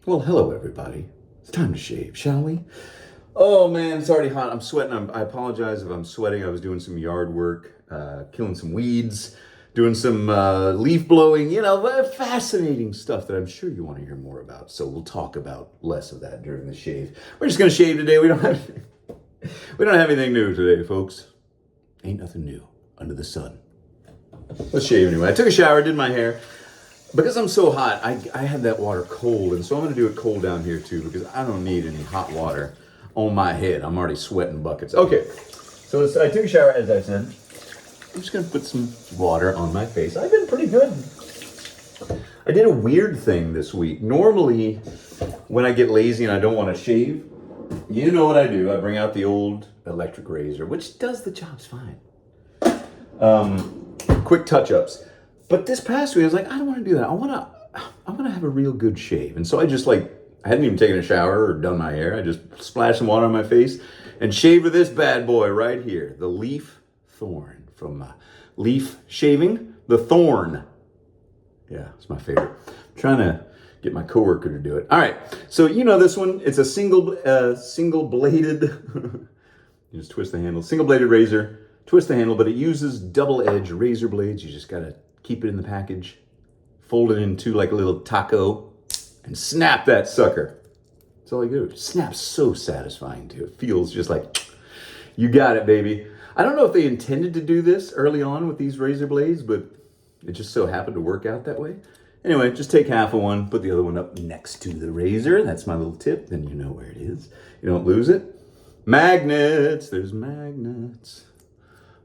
Well, hello everybody. It's time to shave, shall we? Oh man, it's already hot. I'm sweating. I apologize if I'm sweating. I was doing some yard work, killing some weeds, doing some leaf blowing, fascinating stuff that I'm sure you want to hear more about. So we'll talk about less of that during the shave. We're just gonna shave today. We don't have anything new today, folks. Ain't nothing new under the sun. Let's shave anyway. I took a shower, did my hair. Because I'm so hot, I had that water cold, and so I'm gonna do it cold down here too, because I don't need any hot water on my head. I'm already sweating buckets. Okay, so I took a shower, as I said. I'm just gonna put some water on my face. I've been pretty good. I did a weird thing this week. Normally, when I get lazy and I don't want to shave, you know what I do? I bring out the old electric razor, which does the jobs fine. Quick touch-ups. But this past week, I was like, I don't want to do that. I want to have a real good shave. And so I hadn't even taken a shower or done my hair. I just splashed some water on my face and shaved with this bad boy right here. The Leaf Thorn from Leaf Shaving. The Thorn. Yeah, it's my favorite. I'm trying to get my coworker to do it. All right, so you know this one. It's a single bladed, you just twist the handle, single bladed razor, twist the handle, but it uses double edge razor blades. You just got to keep it in the package, fold it into like a little taco, and snap that sucker. That's all you do. Snap's so satisfying too. It feels just like, you got it, baby. I don't know if they intended to do this early on with these razor blades, but it just so happened to work out that way. Anyway, just take half of one, put the other one up next to the razor. That's my little tip. Then you know where it is. You don't lose it. Magnets. There's magnets.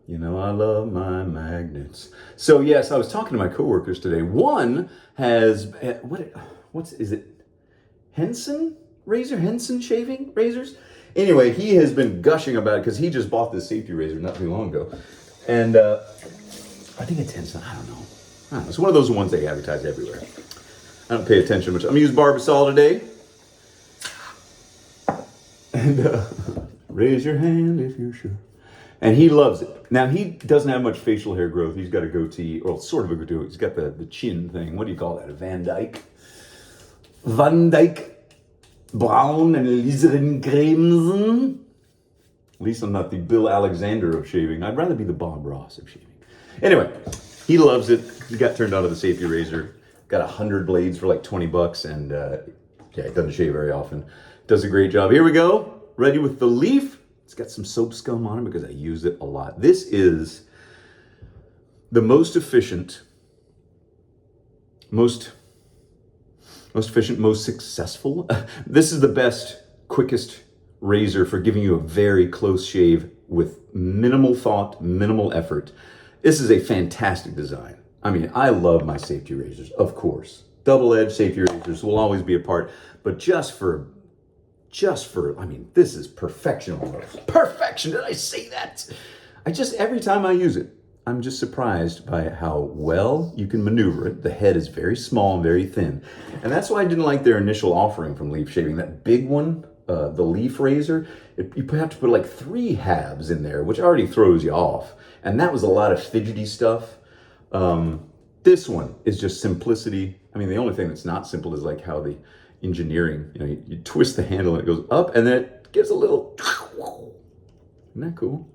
You know, I love my magnets. So yes, I was talking to my coworkers today. One has, is it Henson razor? Henson shaving razors? Anyway, he has been gushing about it because he just bought this safety razor not too long ago. And I think it's Henson, I don't know. It's one of those ones they advertise everywhere. I don't pay attention much. I'm gonna use Barbasol today. And raise your hand if you're sure. And he loves it. Now, he doesn't have much facial hair growth. He's got a goatee, or sort of a goatee. He's got the chin thing. What do you call that? A Van Dyke? Van Dyke Brown and Alizarin Cremsen. At least I'm not the Bill Alexander of shaving. I'd rather be the Bob Ross of shaving. Anyway, he loves it. He got turned on to the safety razor. Got 100 blades for like $20, and it doesn't shave very often. Does a great job. Here we go. Ready with the Leaf. It's got some soap scum on it because I use it a lot. This is the most efficient, most successful. This is the best, quickest razor for giving you a very close shave with minimal thought, minimal effort. This is a fantastic design. I mean, I love my safety razors, of course. Double-edged safety razors will always be a part, but just for, I mean, this is perfection almost. Perfection, did I say that? Every time I use it, I'm just surprised by how well you can maneuver it. The head is very small and very thin. And that's why I didn't like their initial offering from Leaf Shaving. That big one, the Leaf razor, you have to put like 3 halves in there, which already throws you off. And that was a lot of fidgety stuff. This one is just simplicity. I mean, the only thing that's not simple is like how the engineering, you twist the handle and it goes up and then it gives a little, isn't that cool?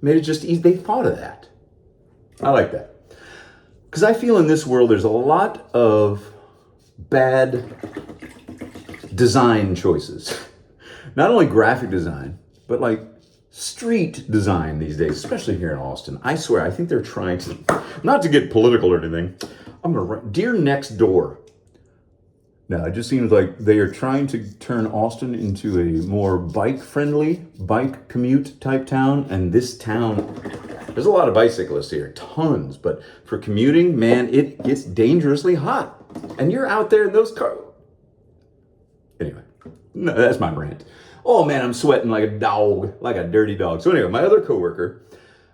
Made it just easy. They thought of that. I like that. Because I feel in this world there's a lot of bad design choices. Not only graphic design, but like street design these days, especially here in Austin. I swear, I think they're trying to, not to get political or anything, I'm going to write, Dear Next Door. Now, it just seems like they are trying to turn Austin into a more bike-friendly, bike commute type town. And this town, there's a lot of bicyclists here, tons. But for commuting, man, it gets dangerously hot. And you're out there in those cars. Anyway, no, that's my rant. Oh man, I'm sweating like a dog, like a dirty dog. So anyway, my other coworker,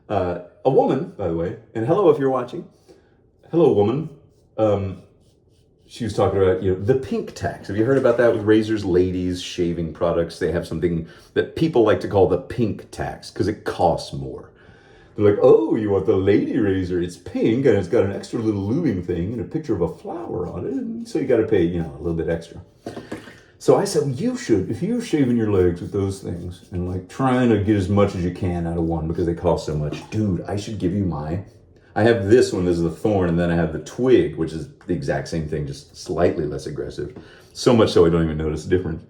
a woman, by the way, and hello if you're watching. Hello, woman. She was talking about, the pink tax. Have you heard about that with razors, ladies, shaving products? They have something that people like to call the pink tax because it costs more. They're like, oh, you want the lady razor? It's pink and it's got an extra little lubing thing and a picture of a flower on it. And so you got to pay, a little bit extra. So I said, well, you should, if you're shaving your legs with those things and like trying to get as much as you can out of one because they cost so much, dude, I should give you I have this one, this is the Thorn, and then I have the Twig, which is the exact same thing, just slightly less aggressive. So much so I don't even notice the difference.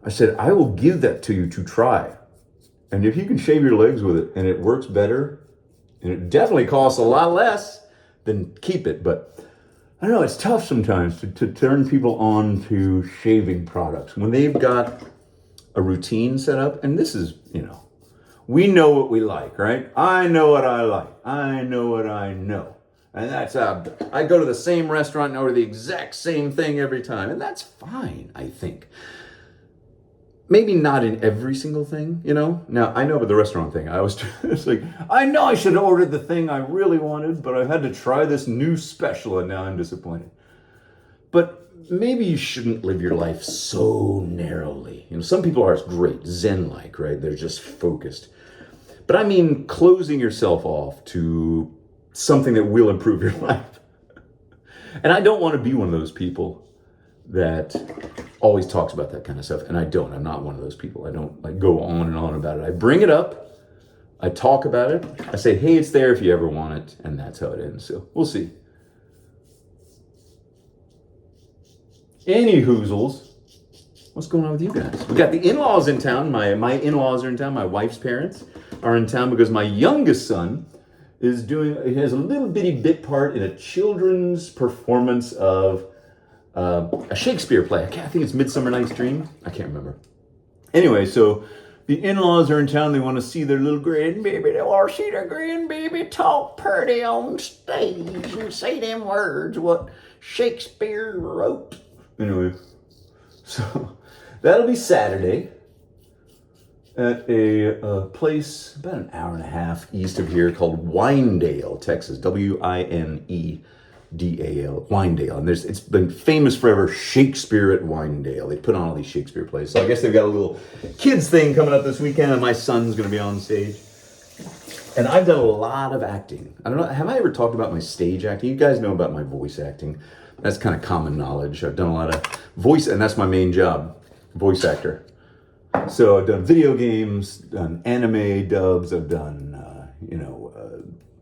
I said, I will give that to you to try. And if you can shave your legs with it and it works better, and it definitely costs a lot less, then keep it. But I don't know, it's tough sometimes to turn people on to shaving products when they've got a routine set up. And this is, we know what we like, right? I know what I like. I know what I know. And that's, I go to the same restaurant and order the exact same thing every time. And that's fine, I think. Maybe not in every single thing, Now, I know about the restaurant thing. It's like, I know I should have ordered the thing I really wanted, but I had to try this new special and now I'm disappointed. But maybe you shouldn't live your life so narrowly. Some people are great, Zen-like, right? They're just focused. But I mean closing yourself off to something that will improve your life. And I don't want to be one of those people that always talks about that kind of stuff. And I'm not one of those people. I don't go on and on about it. I bring it up, I talk about it, I say, hey, it's there if you ever want it, and that's how it ends. So we'll see. Any hoozles, what's going on with you guys? We got the in-laws in town. My in-laws are in town. My wife's parents are in town because my youngest son he has a little bitty bit part in a children's performance of a Shakespeare play. I think it's Midsummer Night's Dream. I can't remember. Anyway, so the in-laws are in town. They want to see their little grandbaby. They want to see their grandbaby talk pretty on stage and say them words what Shakespeare wrote. Anyway, so that'll be Saturday at a place about an hour and a half east of here called Winedale, Texas. Winedale, Winedale. And it's been famous forever, Shakespeare at Winedale. They put on all these Shakespeare plays. So I guess they've got a little kids thing coming up this weekend, and my son's going to be on stage. And I've done a lot of acting. I don't know, have I ever talked about my stage acting? You guys know about my voice acting. That's kind of common knowledge. I've done a lot of voice, and that's my main job, voice actor. So I've done video games, done anime dubs, I've done,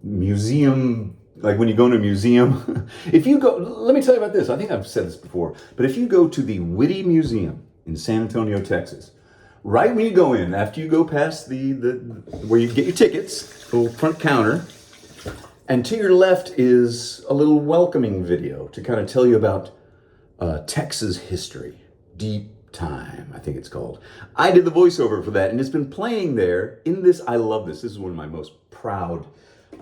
museum, like when you go to a museum. If you go, let me tell you about this. I think I've said this before, but if you go to the Whitty Museum in San Antonio, Texas, right when you go in, after you go past the where you get your tickets, little front counter, and to your left is a little welcoming video to kind of tell you about Texas history, Deep Time, I think it's called. I did the voiceover for that, and it's been playing there in this. I love this. This is one of my most proud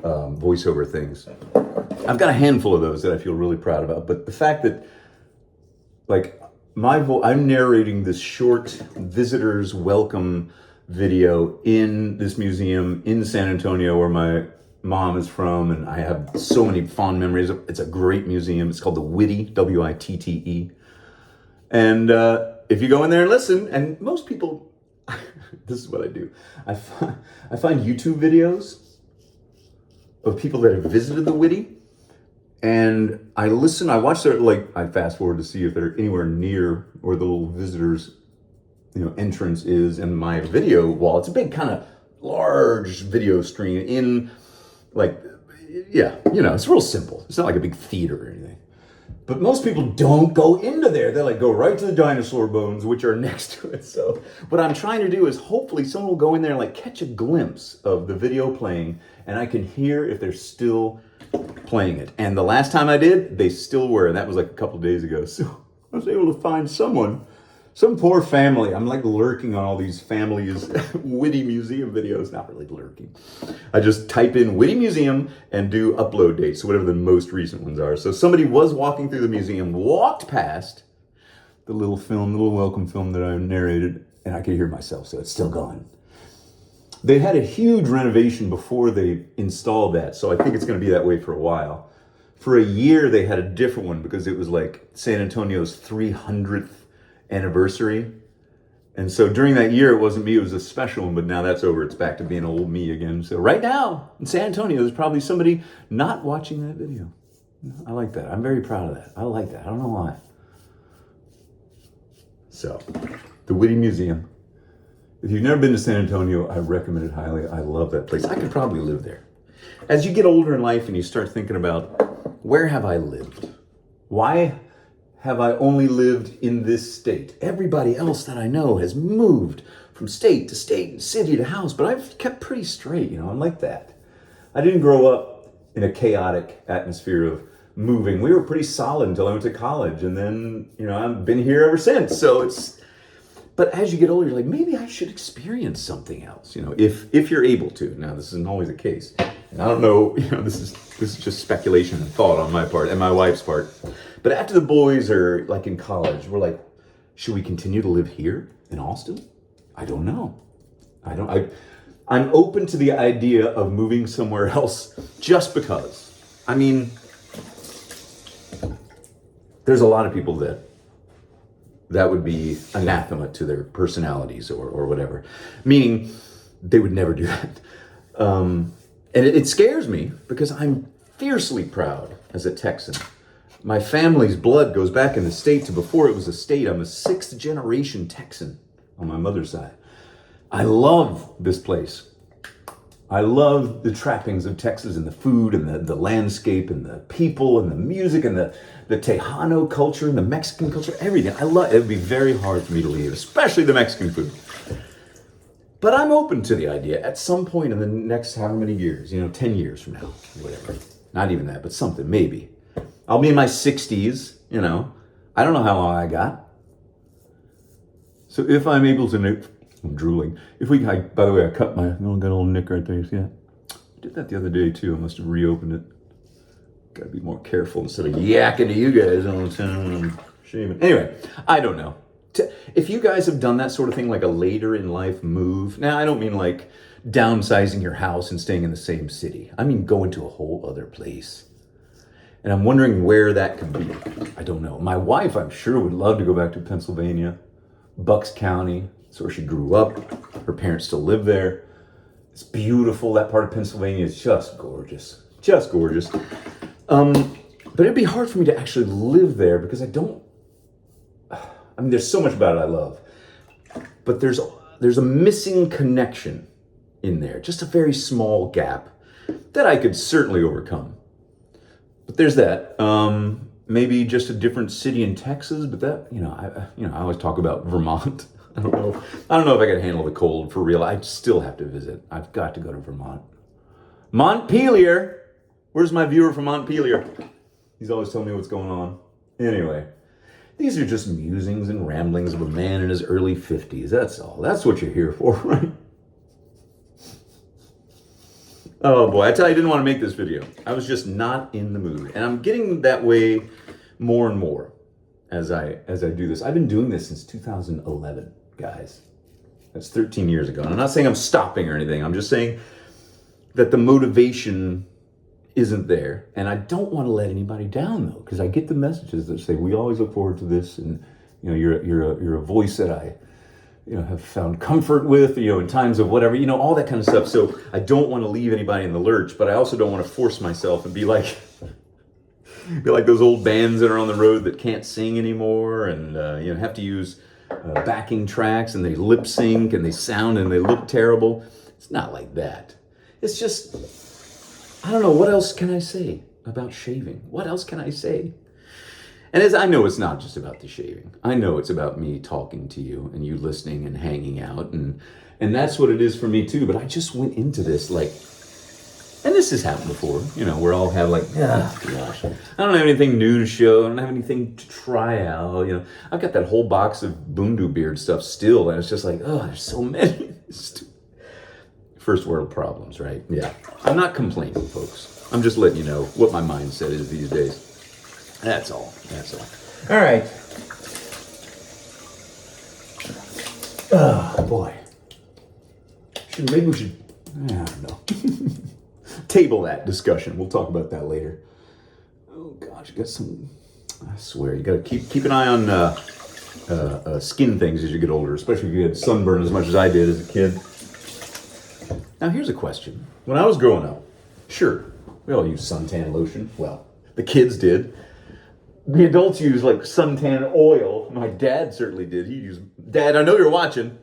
voiceover things. I've got a handful of those that I feel really proud about, but the fact that, I'm narrating this short visitors welcome video in this museum in San Antonio where my mom is from, and I have so many fond memories. It's a great museum. It's called the Whitty, Witte. And if you go in there and listen, and most people, this is what I do. I find YouTube videos of people that have visited the Whitty, and I watch their, I fast forward to see if they're anywhere near where the little visitors, entrance is in my video wall. It's a big kind of large video screen in, it's real simple. It's not like a big theater or anything. But most people don't go into there. They go right to the dinosaur bones, which are next to it. So what I'm trying to do is hopefully someone will go in there and catch a glimpse of the video playing, and I can hear if they're still playing it. And the last time I did, they still were, and that was a couple days ago. So I was able to find some poor family. I'm lurking on all these families' Whitty Museum videos. Not really lurking. I just type in Whitty Museum and do upload dates, so whatever the most recent ones are. So somebody was walking through the museum, walked past the little welcome film that I narrated, and I could hear myself, so it's still going. They had a huge renovation before they installed that, so I think it's going to be that way for a while. For a year, they had a different one because it was San Antonio's 300th anniversary. And so during that year, it wasn't me, it was a special one, but now that's over. It's back to being old me again. So right now in San Antonio, there's probably somebody not watching that video. I like that. I'm very proud of that. I like that. I don't know why. So, the Whitty Museum. If you've never been to San Antonio, I recommend it highly. I love that place. I could probably live there. As you get older in life and you start thinking about, where have I lived? Why have I only lived in this state? Everybody else that I know has moved from state to state and city to house, but I've kept pretty straight, I'm like that. I didn't grow up in a chaotic atmosphere of moving. We were pretty solid until I went to college, and then, I've been here ever since. But as you get older, you're like, maybe I should experience something else, if you're able to. Now, this isn't always the case. And I don't know, this is just speculation and thought on my part and my wife's part. But after the boys are like in college, we're like, should we continue to live here in Austin? I don't know. I'm open to the idea of moving somewhere else just because. I mean, there's a lot of people that would be anathema to their personalities or whatever, meaning they would never do that. And it scares me because I'm fiercely proud as a Texan. My family's blood goes back in the state to before it was a state. I'm a 6th generation Texan on my mother's side. I love this place. I love the trappings of Texas and the food and the landscape and the people and the music and the Tejano culture and the Mexican culture, everything. I love it. It would be very hard for me to leave, especially the Mexican food. But I'm open to the idea at some point in the next however many years, 10 years from now, whatever. Not even that, but something, maybe. I'll be in my 60s, I don't know how long I got. So if I'm able to, I'm drooling. By the way, I cut my, got a little nick right there, see that? I did that the other day too. I must have reopened it. Gotta be more careful instead of yakking to you guys all the time when I'm shaving. Anyway, I don't know. If you guys have done that sort of thing, like a later in life move, now I don't mean like downsizing your house and staying in the same city. I mean going to a whole other place. And I'm wondering where that could be. I don't know. My wife, I'm sure, would love to go back to Pennsylvania, Bucks County. That's where she grew up. Her parents still live there. It's beautiful. That part of Pennsylvania is just gorgeous. Just gorgeous. But it'd be hard for me to actually live there because there's so much about it I love. But there's a missing connection in there. Just a very small gap that I could certainly overcome. But there's that. Maybe just a different city in Texas, but that, I always talk about Vermont. I don't know if I can handle the cold for real. I still have to visit. I've got to go to Vermont. Montpelier. Where's my viewer from Montpelier? He's always telling me what's going on. Anyway, these are just musings and ramblings of a man in his early 50s. That's all. That's what you're here for, right? Oh boy, I tell you, I didn't want to make this video. I was just not in the mood. And I'm getting that way more and more as I do this. I've been doing this since 2011, guys. That's 13 years ago. And I'm not saying I'm stopping or anything. I'm just saying that the motivation isn't there. And I don't want to let anybody down though, because I get the messages that say, we always look forward to this. And you're a voice that I have found comfort with, in times of whatever, all that kind of stuff. So I don't want to leave anybody in the lurch, but I also don't want to force myself and be like those old bands that are on the road that can't sing anymore and, have to use backing tracks and they lip sync and they sound and they look terrible. It's not like that. It's just, I don't know, what else can I say about shaving? What else can I say? And as I know, it's not just about the shaving. I know it's about me talking to you and you listening and hanging out. And that's what it is for me too. But I just went into this and this has happened before, where I'll have gosh, I don't have anything new to show. I don't have anything to try out. I've got that whole box of Boondu Beard stuff still. And it's just there's so many. First world problems, right? Yeah. I'm not complaining, folks. I'm just letting you know what my mindset is these days. That's all. All right. Oh, boy. Maybe we should, I don't know. Table that discussion. We'll talk about that later. Oh, gosh. I swear, you got to keep an eye on skin things as you get older, especially if you had sunburn as much as I did as a kid. Now, here's a question. When I was growing up, sure, we all used suntan lotion. Well, the kids did. The adults use like suntan oil. My dad certainly did. He used, Dad, I know you're watching.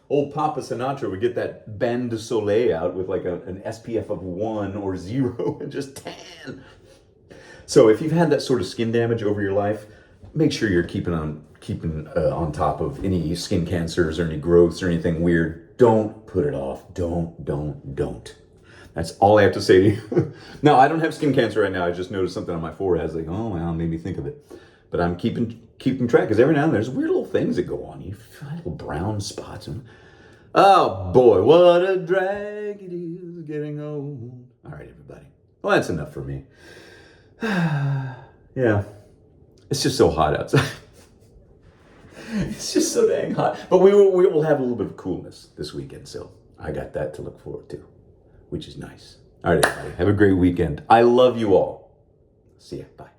Old Papa Sinatra would get that bain de soleil out with like an SPF of 1 or 0 and just tan. So if you've had that sort of skin damage over your life, make sure you're keeping on top of any skin cancers or any growths or anything weird. Don't put it off. Don't. That's all I have to say to you. No, I don't have skin cancer right now. I just noticed something on my forehead. I was like, oh, well, it made me think of it. But I'm keeping track, because every now and then there's weird little things that go on. You find little brown spots. Oh, boy, what a drag it is getting old. All right, everybody. Well, that's enough for me. Yeah. It's just so hot outside. It's just so dang hot. But we will have a little bit of coolness this weekend, so I got that to look forward to, which is nice. All right, everybody. Have a great weekend. I love you all. See ya. Bye.